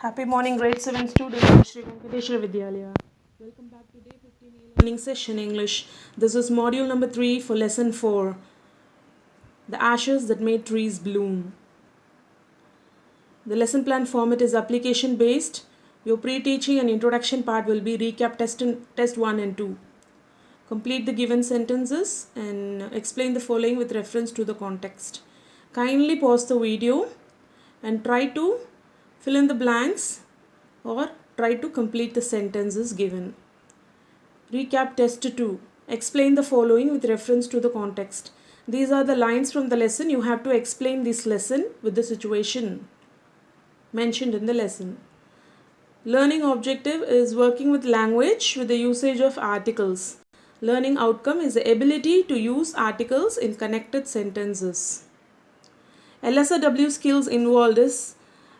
Happy morning, grade 7 students, Shri Venkateshwara Vidyalaya. Welcome back to day 15 e-learning session English. This is module number 3 for lesson 4, the ashes that made trees bloom. The lesson plan format is application based. Your pre-teaching and introduction part will be recap test 1 and 2. Complete the given sentences and explain the following with reference to the context. Kindly pause the video and try to fill in the blanks or try to complete the sentences given. Recap test 2. Explain the following with reference to the context. These are the lines from the lesson. You have to explain this lesson with the situation mentioned in the lesson. Learning objective is working with language with the usage of articles. Learning outcome is the ability to use articles in connected sentences. LSRW skills involved is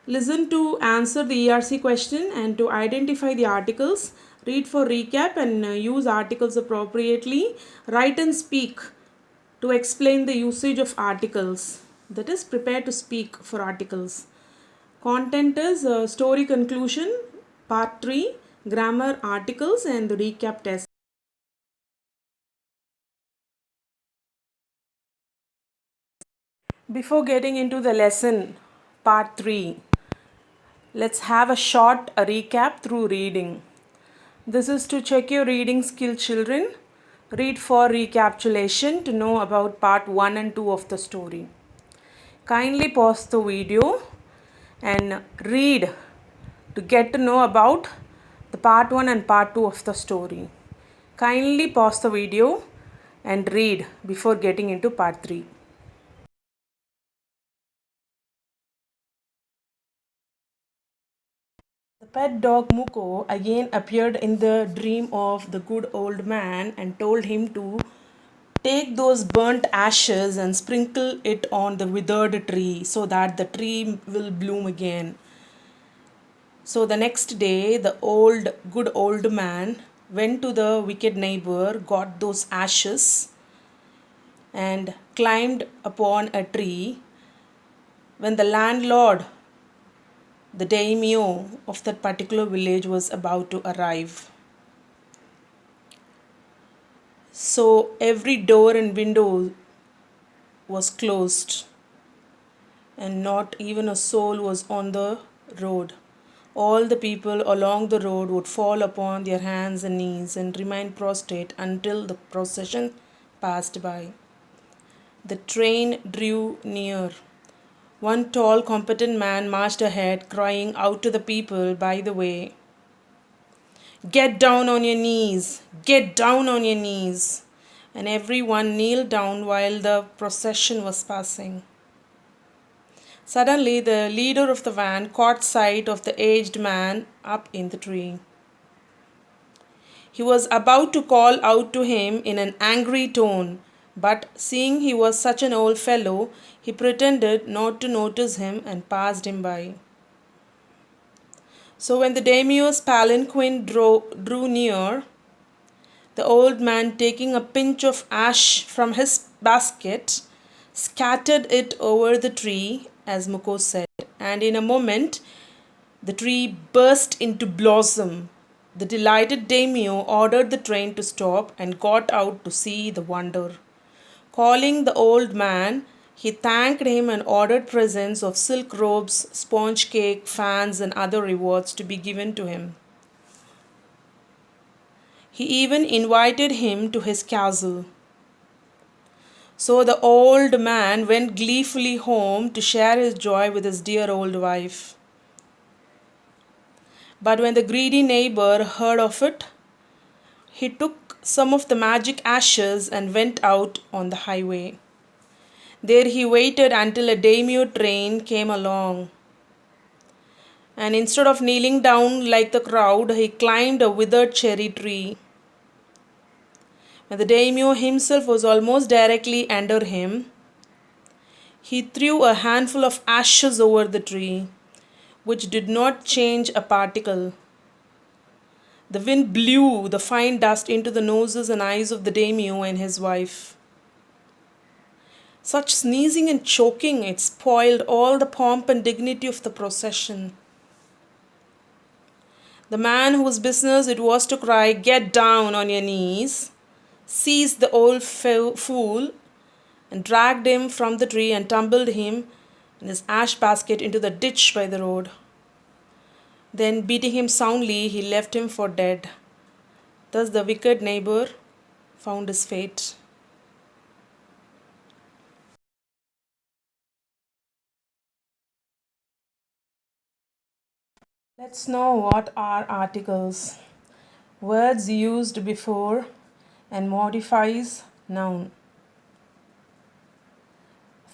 listen to answer the ERC question and to identify the articles, read for recap and use articles appropriately, write and speak to explain the usage of articles, that is prepare to speak for articles. Content is story conclusion, part 3, grammar, articles and the recap test. Before getting into the lesson, part 3, let's have a short recap through reading. This is to check your reading skill, children. Read for recapitulation to know about part 1 and 2 of the story. Kindly pause the video and read to get to know about the part 1 and part 2 of the story. Kindly pause the video and read before getting into part 3. The pet dog Muko again appeared in the dream of the good old man and told him to take those burnt ashes and sprinkle it on the withered tree so that the tree will bloom again. So the next day, the good old man went to the wicked neighbor, got those ashes, and climbed upon a tree. When the landlord, the daimyo of that particular village, was about to arrive. So every door and window was closed, and not even a soul was on the road. All the people along the road would fall upon their hands and knees and remain prostrate until the procession passed by. The train drew near. One tall, competent man marched ahead, crying out to the people by the way, "Get down on your knees! Get down on your knees!" And everyone kneeled down while the procession was passing. Suddenly, the leader of the van caught sight of the aged man up in the tree. He was about to call out to him in an angry tone, but seeing he was such an old fellow, he pretended not to notice him and passed him by. So when the daimyo's palanquin drew near, the old man, taking a pinch of ash from his basket, scattered it over the tree, as Muko said, and in a moment the tree burst into blossom. The delighted daimyo ordered the train to stop and got out to see the wonder. Calling the old man, he thanked him and ordered presents of silk robes, sponge cake, fans, and other rewards to be given to him. He even invited him to his castle. So the old man went gleefully home to share his joy with his dear old wife. But when the greedy neighbor heard of it, he took some of the magic ashes and went out on the highway. There he waited until a daimyo train came along. And instead of kneeling down like the crowd, he climbed a withered cherry tree. When the daimyo himself was almost directly under him, he threw a handful of ashes over the tree, which did not change a particle. The wind blew the fine dust into the noses and eyes of the daimyo and his wife. Such sneezing and choking, it spoiled all the pomp and dignity of the procession. The man whose business it was to cry, "Get down on your knees," seized the old fool and dragged him from the tree and tumbled him in his ash basket into the ditch by the road. Then, beating him soundly, he left him for dead. Thus the wicked neighbor found his fate. Let's know what are articles. Words used before and modifies noun.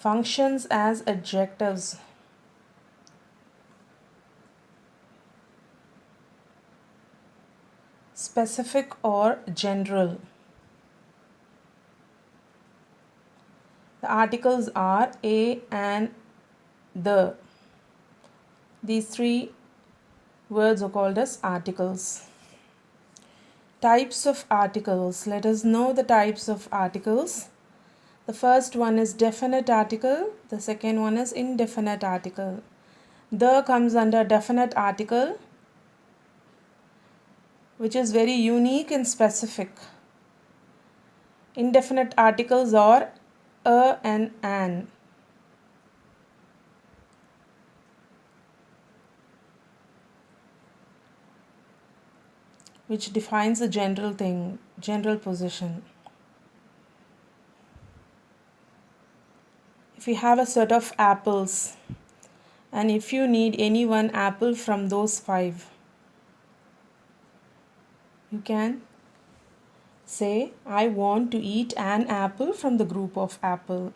Functions as adjectives. Specific or general. The articles are a and the. These three words are called as articles. Types of articles. Let us know the types of articles. The first one is definite article. The second one is indefinite article. The comes under definite article, which is very unique and specific. Indefinite articles are a and an. Which defines a general thing, general position. If you have a set of apples, and if you need any one apple from those 5, you can say, "I want to eat an apple from the group of apple."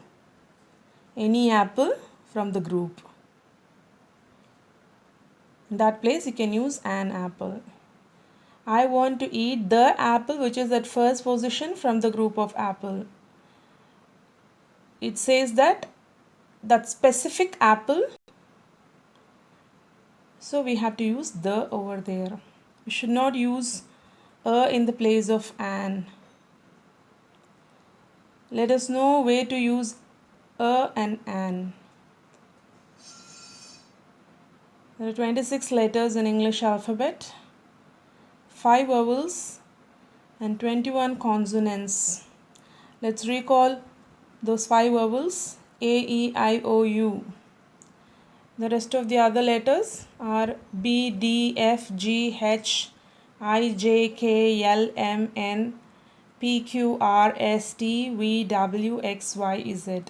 Any apple from the group. In that place, you can use an apple. I want to eat the apple which is at first position from the group of apple. It says that specific apple, so we have to use the over there. We should not use a in the place of an. Let us know where to use a and an. There are 26 letters in English alphabet, 5 vowels and 21 consonants. Let's recall those 5 vowels: A, E, I, O, U. The rest of the other letters are B, D, F, G, H, I, J, K, L, M, N, P, Q, R, S, T, V, W, X, Y, Z.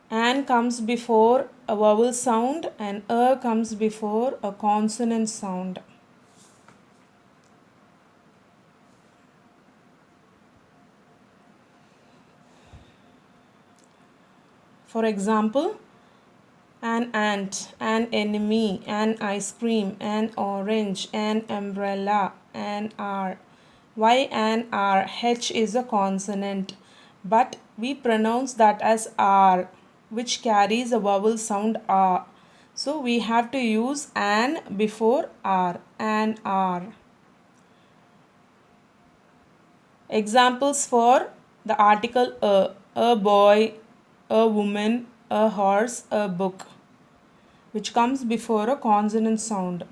An comes before a vowel sound and a comes before a consonant sound. For example, an ant, an enemy, an ice cream, an orange, an umbrella, an R. Why an R? H is a consonant, but we pronounce that as R, which carries a vowel sound R. So we have to use an before R, an R. Examples for the article a boy, a woman, a horse, a book, which comes before a consonant sound.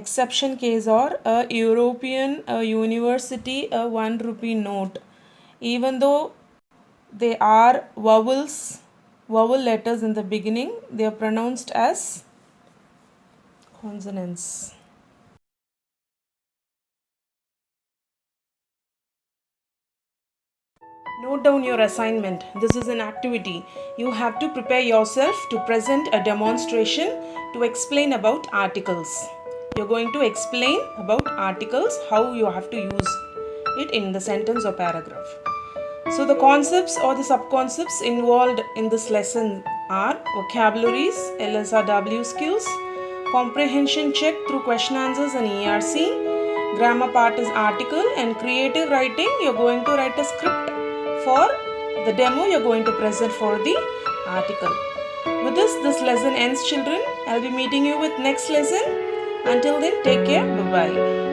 Exception case are a European, a university, a 1 rupee note. Even though they are vowel letters in the beginning, they are pronounced as consonants. Note down your assignment. This is an activity. You have to prepare yourself to present a demonstration to explain about articles. You're going to explain about articles, how you have to use it in the sentence or paragraph. So the concepts or the sub-concepts involved in this lesson are vocabularies, LSRW skills, comprehension check through question answers and ERC, grammar part is article, and creative writing, you're going to write a script for the demo you're going to present for the article. With this lesson ends, children. I'll be meeting you with next lesson. Until then, take care. Bye-bye.